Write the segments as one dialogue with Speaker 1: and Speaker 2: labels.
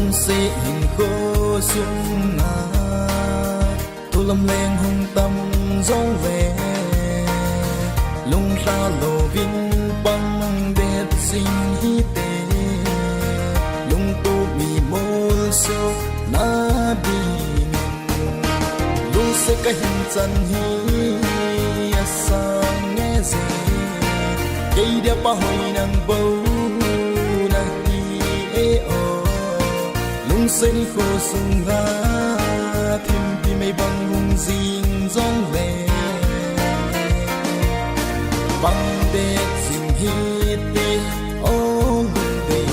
Speaker 1: lung sẽ hình khô xuống ngã thu lâm lên hung tâm gió về lung ra lô vinh băng đẹp xinh hi tê lung tu mi mô sô na đi lung sẽ cái hình chân hi sang nghe gì cây đẹp bao hồi nàng bầu nàng đi ê ô lung sẽ đi khô sung ra thêm đi mây băng hung dinh giông về băng đẹp dinh hi tê ô lung về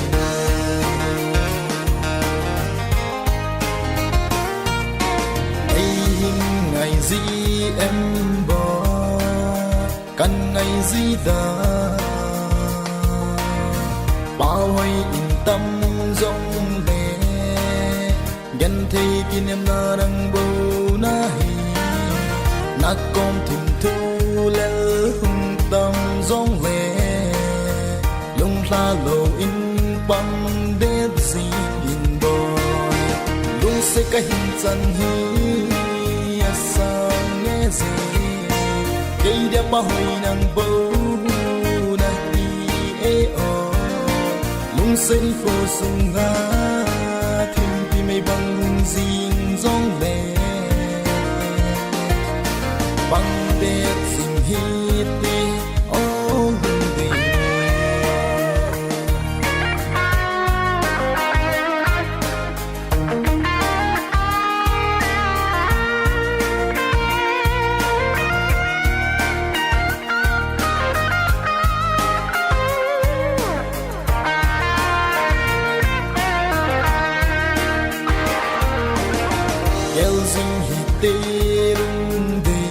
Speaker 1: đây hình ngày gì em bỏ căn ngày gì ta bao hoài in tâm giống lệ gần thấy kỷ niệm na đang bầu na hi na con thùng thu lẽ hung tâm giống lệ lung la lô in băng đẹp gì in bò lung sẽ cái hình chân hi sang nghe gì cây đẹp bao hồi nàng bầu nàng đi ê ô lung sẽ đi khô sung ngã thêm đi mây băng hung dinh giông về băng đẹp dinh hi tê ô lung về dinh hi tê lung đi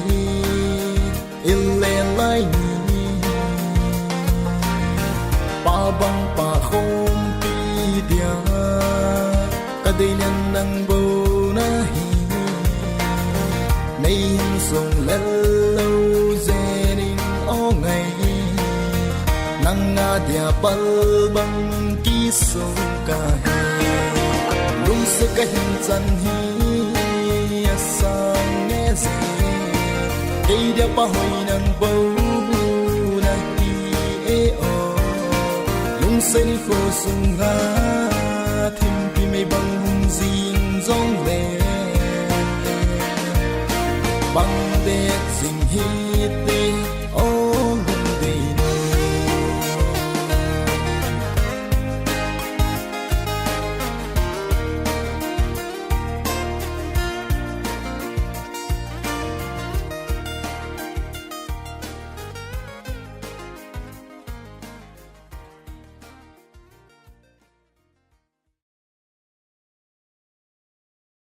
Speaker 1: il lên lại ni ba băng ba khom pi dia cả đây nhân năng bầu na hi nay hình sông lê lâu dê đình ô ngày năng nga dia bal băng ki sông ca lung sẽ cái hình chân hi sang nghe gì cây đẹp bao hồi nàng bầu nàng đi ê ô lung sẽ đi khô sung ngã thêm đi mây băng hung dinh giông về băng đẹp dinh hi